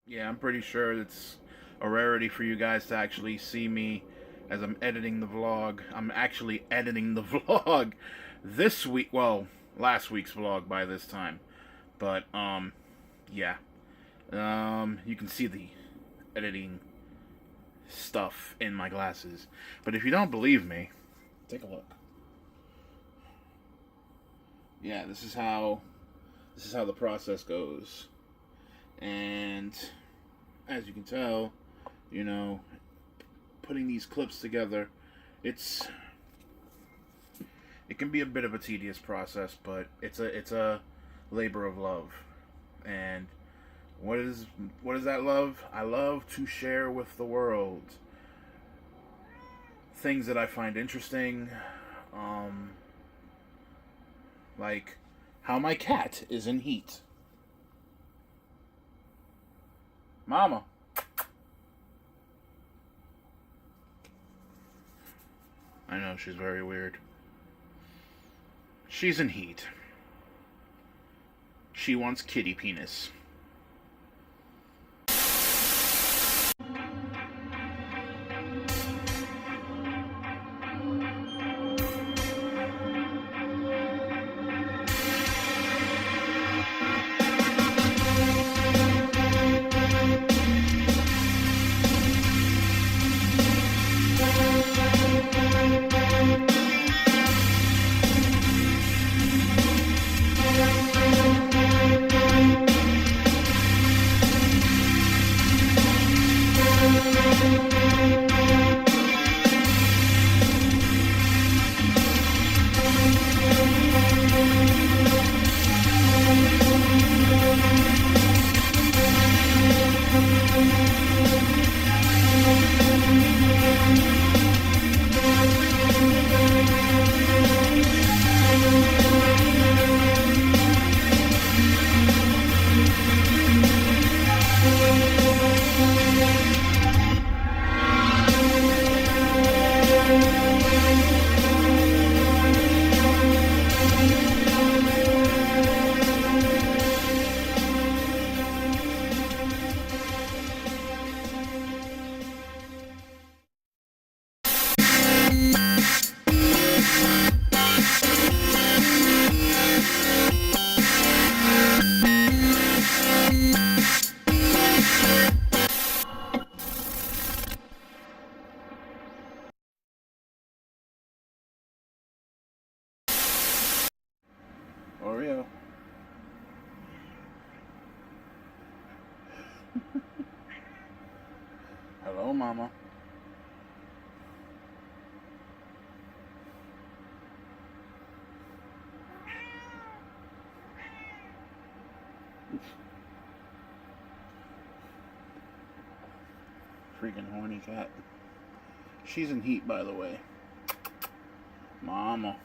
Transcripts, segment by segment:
Yeah, I'm pretty sure it's a rarity for you guys to actually see me as I'm editing the vlog. I'm actually editing the vlog this week. Well, last week's vlog by this time. But, yeah. You can see the editing stuff in my glasses. But if you don't believe me, take a look. Yeah, this is how the process goes. And as you can tell, you know, putting these clips together, it can be a bit of a tedious process, but it's a labor of love. And what is that love? I love to share with the world things that I find interesting, um, like how my cat is in heat. Mama. I know she's very weird. She's in heat. She wants kitty penis. Oreo. Hello, Mama. Freaking horny cat. She's in heat, by the way. Mama.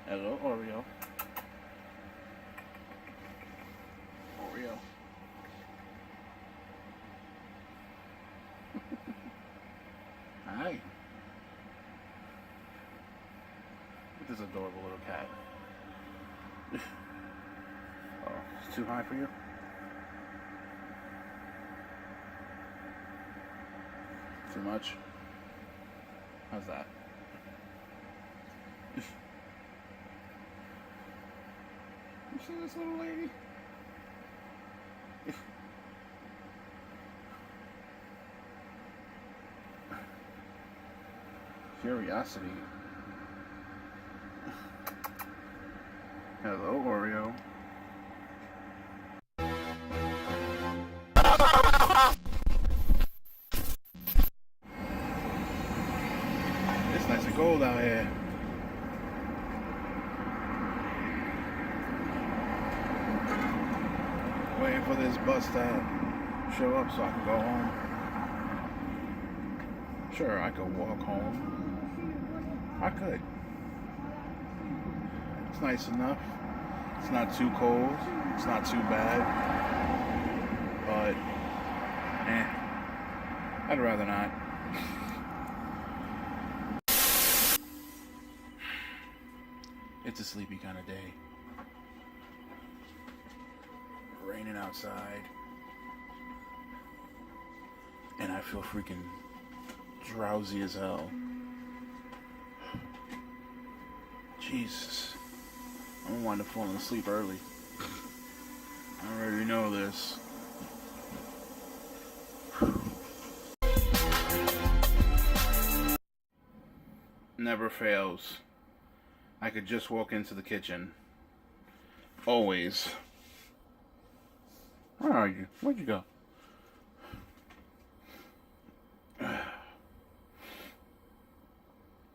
Hello, Oreo. Oreo. Hi. Look at this adorable little cat. Oh, it's too high for you? Too much? How's that? You see this little lady? Curiosity. Hello, Oreo. It's nice and cold out here. Waiting for this bus to show up so I can go home. Sure, I could walk home. I could. It's nice enough. It's not too cold. It's not too bad. But, I'd rather not. It's a sleepy kind of day. Raining outside. And I feel freaking drowsy as hell. Jesus. I'm gonna wind up falling asleep early. I already know this. Never fails. I could just walk into the kitchen. Always. Where are you? Where'd you go?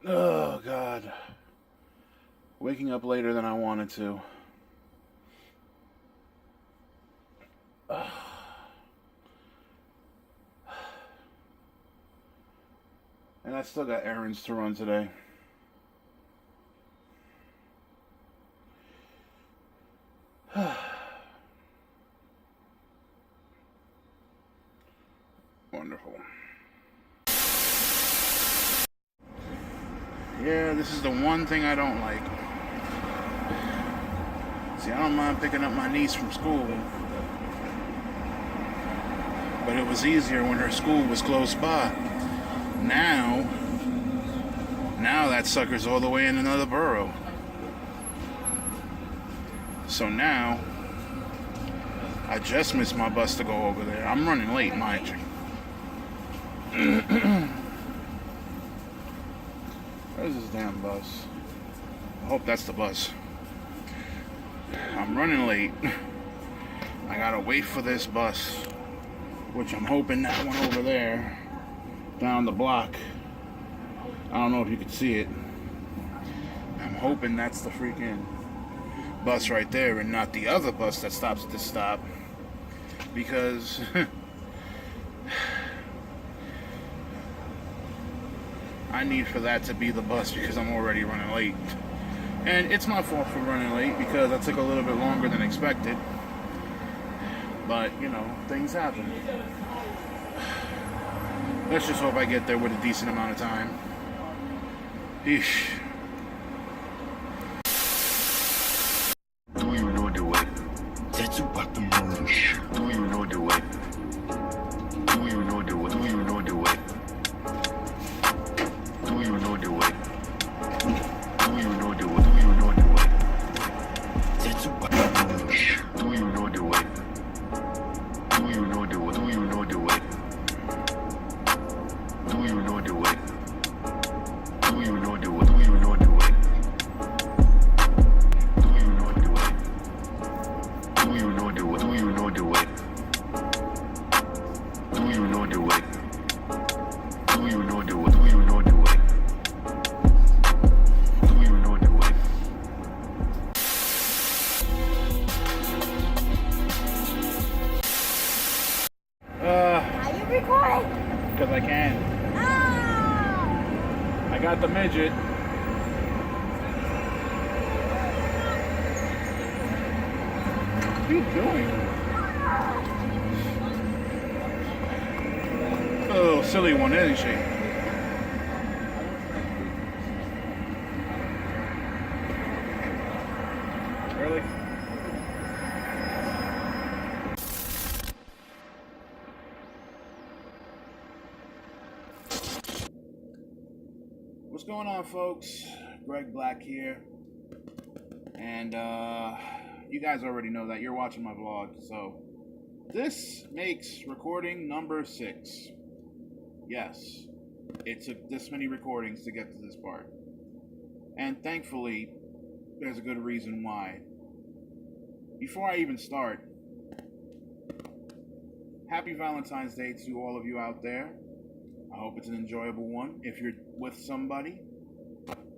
Oh, God. Waking up later than I wanted to. And I still got errands to run today. Wonderful. Yeah, this is the one thing I don't like. See, I don't mind picking up my niece from school. But it was easier when her school was close by. Now that sucker's all the way in another borough. So now, I just missed my bus to go over there. I'm running late, mind you. Where's this damn bus? I hope that's the bus. I'm running late. I gotta wait for this bus, which I'm hoping that one over there, down the block. I don't know if you can see it. I'm hoping that's the freaking bus right there and not the other bus that stops at this stop. Because I need for that to be the bus because I'm already running late. And it's my fault for running late because I took a little bit longer than expected. But, you know, things happen. Let's just hope I get there with a decent amount of time. Eesh. Do you know the way? Zetsu got the murder. Do you know the way? Do you know the way? Do you know the way? Do you know the way? Do you know the way? Do you know the way? Zetsu got the murder. Do you know the way? Do you know the way? Do you know the way? Do you know the way? Do you know the way? Do you know the way? Do you know the way? Do you know the way? Do you know the way? Do you know the way? Do you know the way? Do you know the way? Do you know the way? Are you recording? Because I can. Oh! I got the midget. What are you doing? A little silly one, isn't she? Really? What's going on, folks? Greg Black here. And you guys already know that. You're watching my vlog. So this makes recording number 6. Yes, it took this many recordings to get to this part. And thankfully, there's a good reason why. Before I even start, happy Valentine's Day to all of you out there. I hope it's an enjoyable one. If you're with somebody,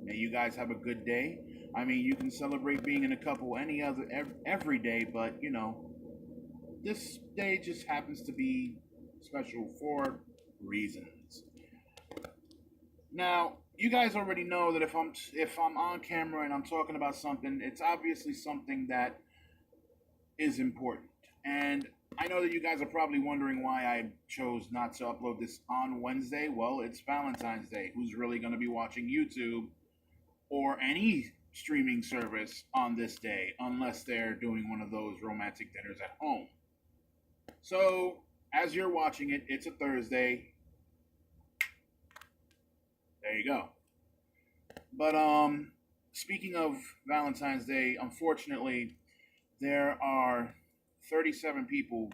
may you guys have a good day. I mean, you can celebrate being in a couple every day, but, you know, this day just happens to be special for reasons. Now, you guys already know that if I'm on camera and I'm talking about something, it's obviously something that is important. And I know that you guys are probably wondering why I chose not to upload this on Wednesday. Well, it's Valentine's Day. Who's really going to be watching YouTube or any streaming service on this day unless they're doing one of those romantic dinners at home? So, as you're watching it, it's a Thursday. There you go. But speaking of Valentine's Day, unfortunately, there are 37 people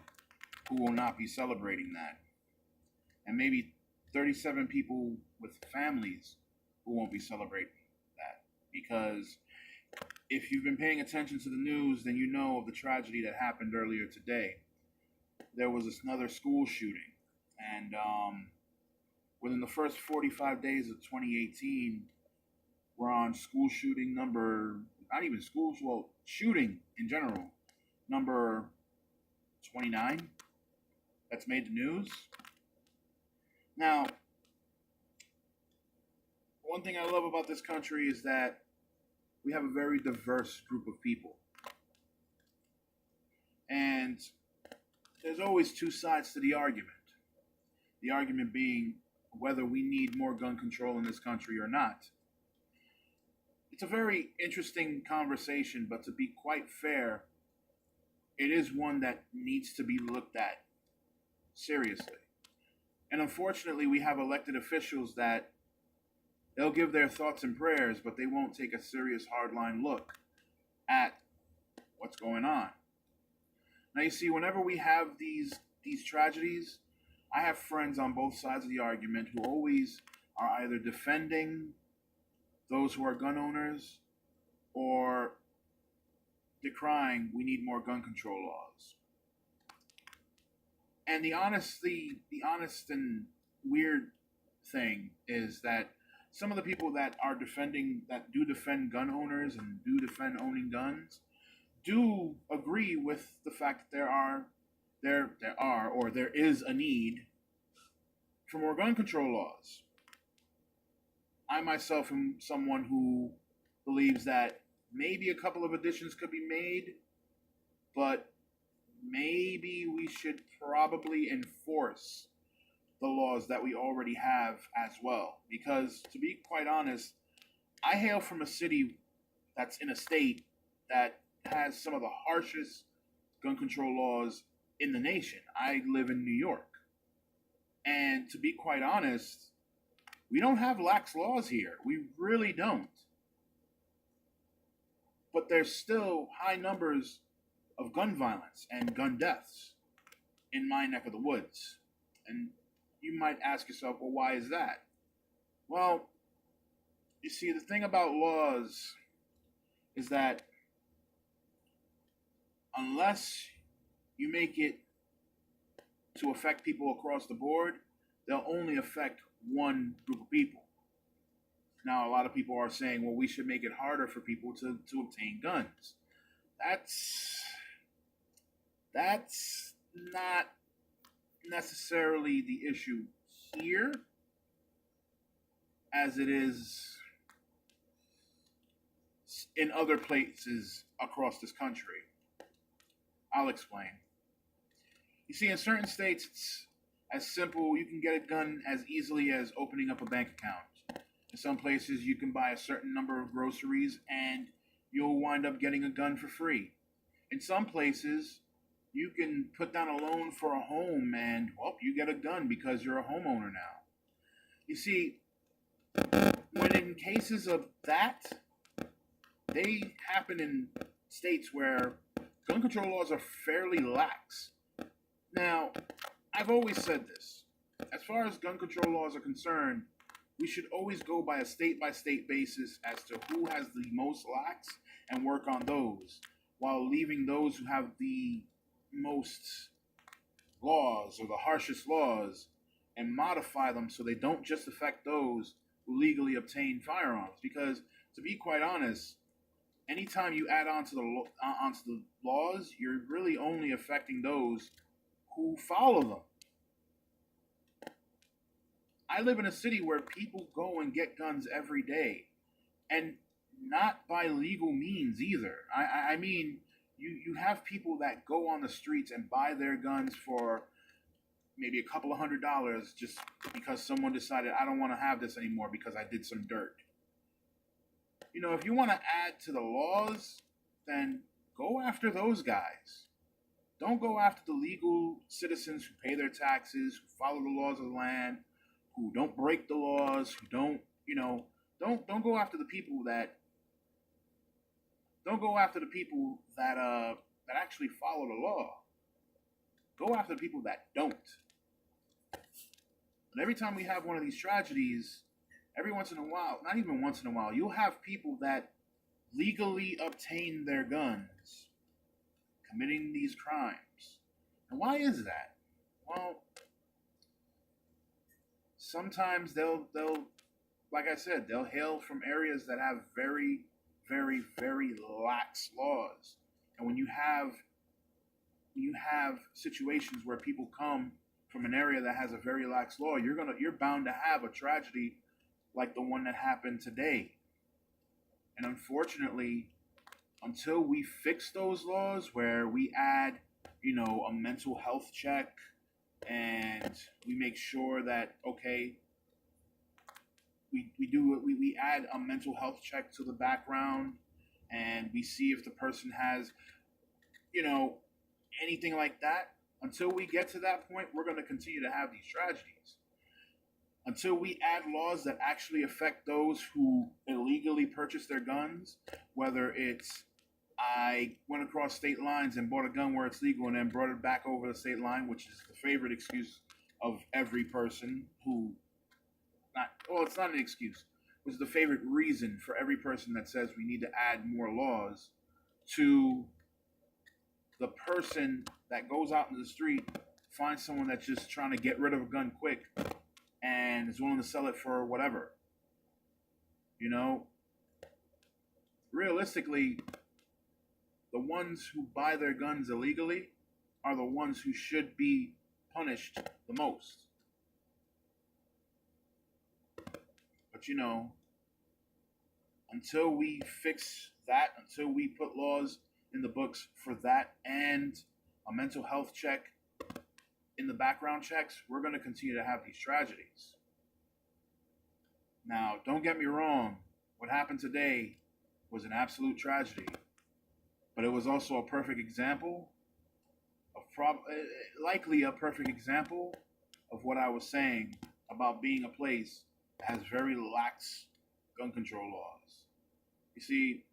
who will not be celebrating that, and maybe 37 people with families who won't be celebrating that. Because if you've been paying attention to the news, then you know of the tragedy that happened earlier today. There was another school shooting, and within the first 45 days of 2018, we're on school shooting number, not even schools, well, shooting in general, number 29 that's made the news. Now, one thing I love about this country is that we have a very diverse group of people. And there's always two sides to the argument. The argument being whether we need more gun control in this country or not. It's a very interesting conversation, but to be quite fair, it is one that needs to be looked at seriously. And unfortunately, we have elected officials that they'll give their thoughts and prayers, but they won't take a serious hardline look at what's going on. Now, you see, whenever we have these tragedies, I have friends on both sides of the argument who always are either defending those who are gun owners or decrying we need more gun control laws. And the honest and weird thing is that some of the people that do defend gun owners and do defend owning guns do agree with the fact that there is a need for more gun control laws. I myself am someone who believes that maybe a couple of additions could be made, but maybe we should probably enforce the laws that we already have as well. Because to be quite honest, I hail from a city that's in a state that has some of the harshest gun control laws in the nation. I live in New York. And to be quite honest, we don't have lax laws here. We really don't. But there's still high numbers of gun violence and gun deaths in my neck of the woods. And you might ask yourself, well, why is that? Well, you see, the thing about laws is that unless you make it to affect people across the board, they'll only affect one group of people. Now, a lot of people are saying, well, we should make it harder for people to obtain guns. That's not necessarily the issue here, as it is in other places across this country. I'll explain. You see, in certain states, it's as simple, you can get a gun as easily as opening up a bank account. In some places, you can buy a certain number of groceries and you'll wind up getting a gun for free. In some places, you can put down a loan for a home and, well, you get a gun because you're a homeowner now. You see, when in cases of that, they happen in states where gun control laws are fairly lax. Now, I've always said this. As far as gun control laws are concerned, we should always go by a state-by-state basis as to who has the most lax and work on those, while leaving those who have the most laws or the harshest laws and modify them so they don't just affect those who legally obtain firearms. Because, to be quite honest, anytime you add onto the laws, you're really only affecting those who follow them. I live in a city where people go and get guns every day, and not by legal means either. I mean, you have people that go on the streets and buy their guns for maybe a couple of $100 just because someone decided I don't want to have this anymore because I did some dirt. You know, if you want to add to the laws, then go after those guys. Don't go after the legal citizens who pay their taxes, who follow the laws of the land, who don't break the laws, who don't, you know, don't go after the people that that actually follow the law. Go after the people that don't. And every time we have one of these tragedies, every once in a while, not even once in a while, you'll have people that legally obtain their guns committing these crimes. And why is that? Well, sometimes they'll like I said, they'll hail from areas that have very, very, very lax laws. And when you have situations where people come from an area that has a very lax law, you're bound to have a tragedy like the one that happened today. And unfortunately, until we fix those laws where we add, you know, a mental health check, and we make sure that, okay, we add a mental health check to the background, and we see if the person has, you know, anything like that. Until we get to that point, we're going to continue to have these tragedies. Until we add laws that actually affect those who illegally purchase their guns, whether it's I went across state lines and bought a gun where it's legal and then brought it back over the state line, which is the favorite excuse of every person who, it's not an excuse, it was the favorite reason for every person that says we need to add more laws, to the person that goes out in the street, finds someone that's just trying to get rid of a gun quick and is willing to sell it for whatever. You know, realistically, the ones who buy their guns illegally are the ones who should be punished the most. But you know, until we fix that, until we put laws in the books for that and a mental health check in the background checks, we're going to continue to have these tragedies. Now, don't get me wrong, what happened today was an absolute tragedy, but it was also a perfect example of likely a perfect example of what I was saying about being a place that has very lax gun control laws. You see,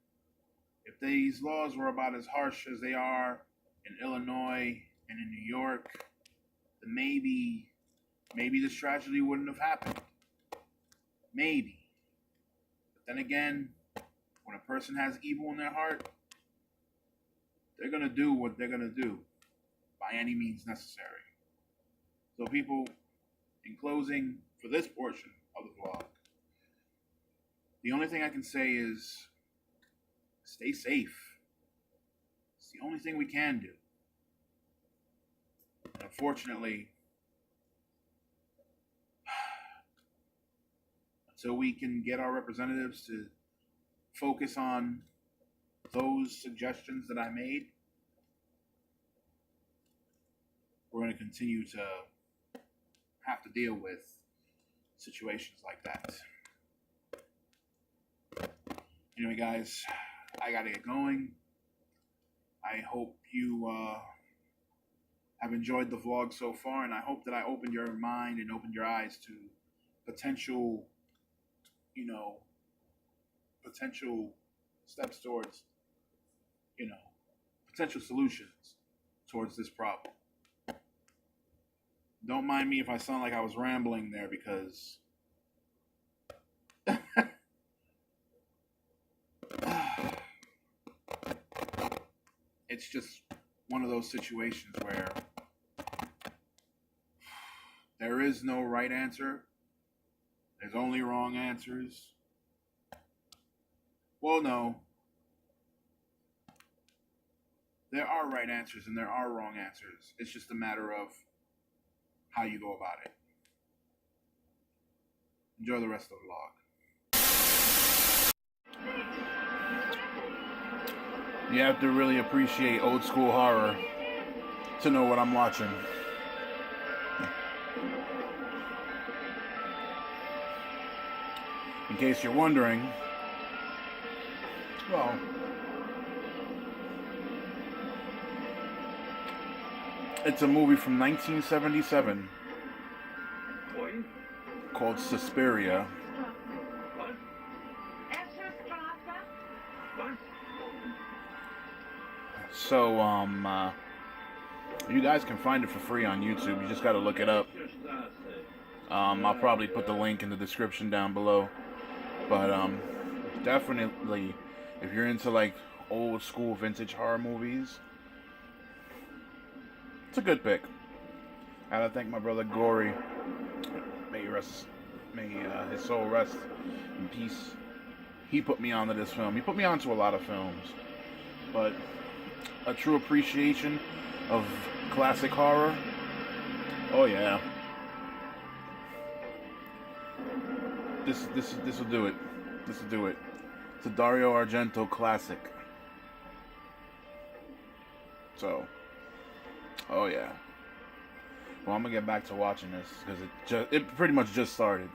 if these laws were about as harsh as they are in Illinois and in New York, then maybe this tragedy wouldn't have happened. Maybe. But then again, when a person has evil in their heart, they're going to do what they're going to do by any means necessary. So people, in closing for this portion of the vlog, the only thing I can say is stay safe. It's the only thing we can do. And unfortunately, until we can get our representatives to focus on those suggestions that I made, we're going to continue to have to deal with situations like that. Anyway, guys, I got to get going. I hope you have enjoyed the vlog so far, and I hope that I opened your mind and opened your eyes to potential, potential steps towards, potential solutions towards this problem. Don't mind me if I sound like I was rambling there, because it's just one of those situations where there is no right answer. There's only wrong answers. Well, no. There are right answers and there are wrong answers. It's just a matter of how you go about it. Enjoy the rest of the vlog. You have to really appreciate old school horror to know what I'm watching. In case you're wondering, well, it's a movie from 1977 called Suspiria. So, you guys can find it for free on YouTube. You just gotta look it up. I'll probably put the link in the description down below. But, definitely, if you're into, like, old school vintage horror movies, it's a good pick. I gotta thank my brother Gory. May his soul rest in peace. He put me onto this film. He put me onto a lot of films. But a true appreciation of classic horror. Oh yeah. This will do it. This will do it. It's a Dario Argento classic. So, oh yeah. Well, I'm gonna get back to watching this because it pretty much just started.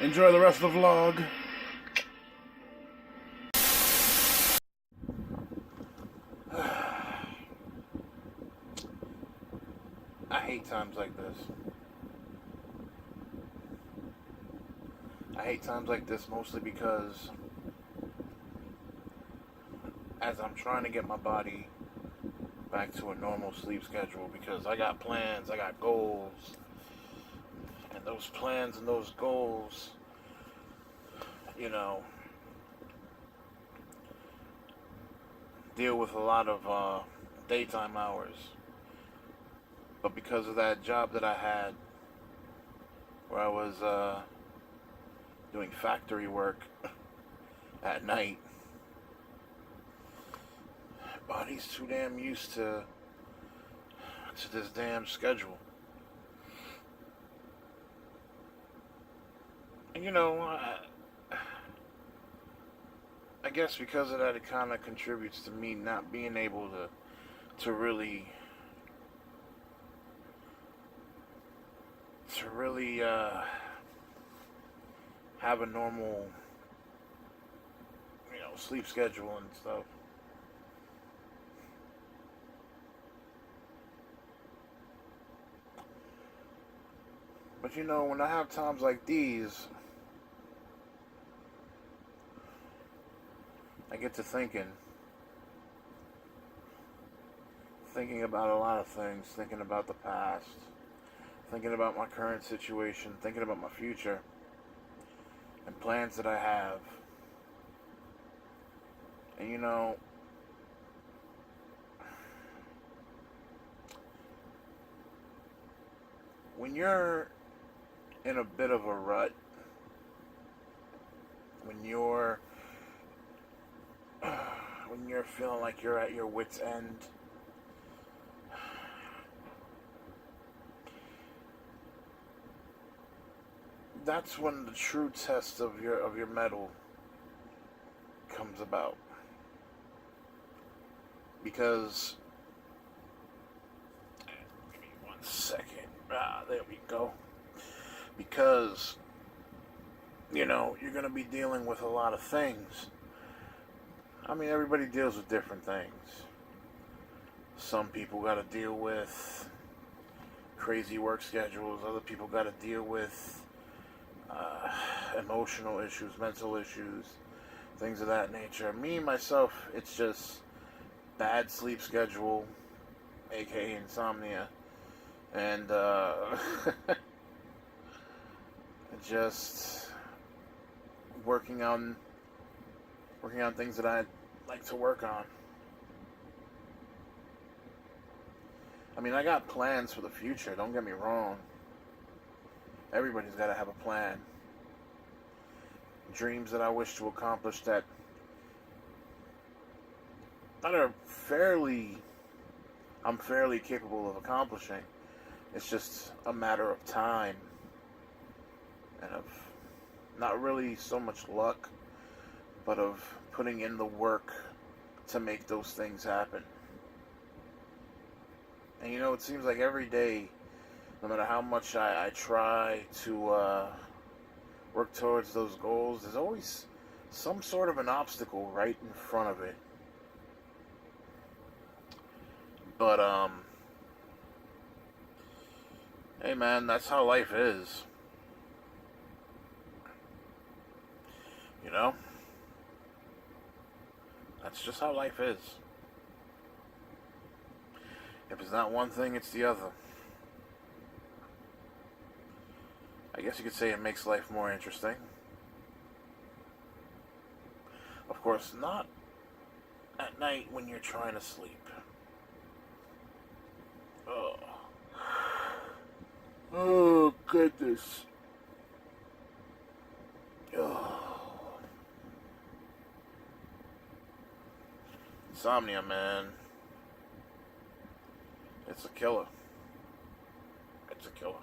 Enjoy the rest of the vlog. I hate times like this. I hate times like this mostly because as I'm trying to get my body back to a normal sleep schedule, because I got plans, I got goals, and those plans and those goals, you know, deal with a lot of daytime hours. But because of that job that I had where I was doing factory work at night, body's too damn used to this damn schedule. And you know, I guess because of that, it kind of contributes to me not being able to really have a normal, you know, sleep schedule and stuff. But you know, when I have times like these, I get to thinking about a lot of things, thinking about the past, thinking about my current situation, thinking about my future, and plans that I have. And you know, when you're in a bit of a rut, when you're feeling like you're at your wit's end, that's when the true test of your mettle comes about. Because, give me 1 second. There we go. Because, you know, you're going to be dealing with a lot of things. I mean, everybody deals with different things. Some people got to deal with crazy work schedules. Other people got to deal with emotional issues, mental issues, things of that nature. Me, myself, it's just bad sleep schedule, aka insomnia, and just working on things that I'd like to work on. I mean, I got plans for the future, don't get me wrong. Everybody's got to have a plan. Dreams that I wish to accomplish that I'm fairly capable of accomplishing. It's just a matter of time and of not really so much luck, but of putting in the work to make those things happen. And you know, it seems like every day, no matter how much I try to work towards those goals, there's always some sort of an obstacle right in front of it. But, hey man, that's how life is. You know? That's just how life is. If it's not one thing, it's the other. I guess you could say it makes life more interesting. Of course, not at night when you're trying to sleep. Oh. Oh, goodness. Oh. Insomnia, man. It's a killer. It's a killer.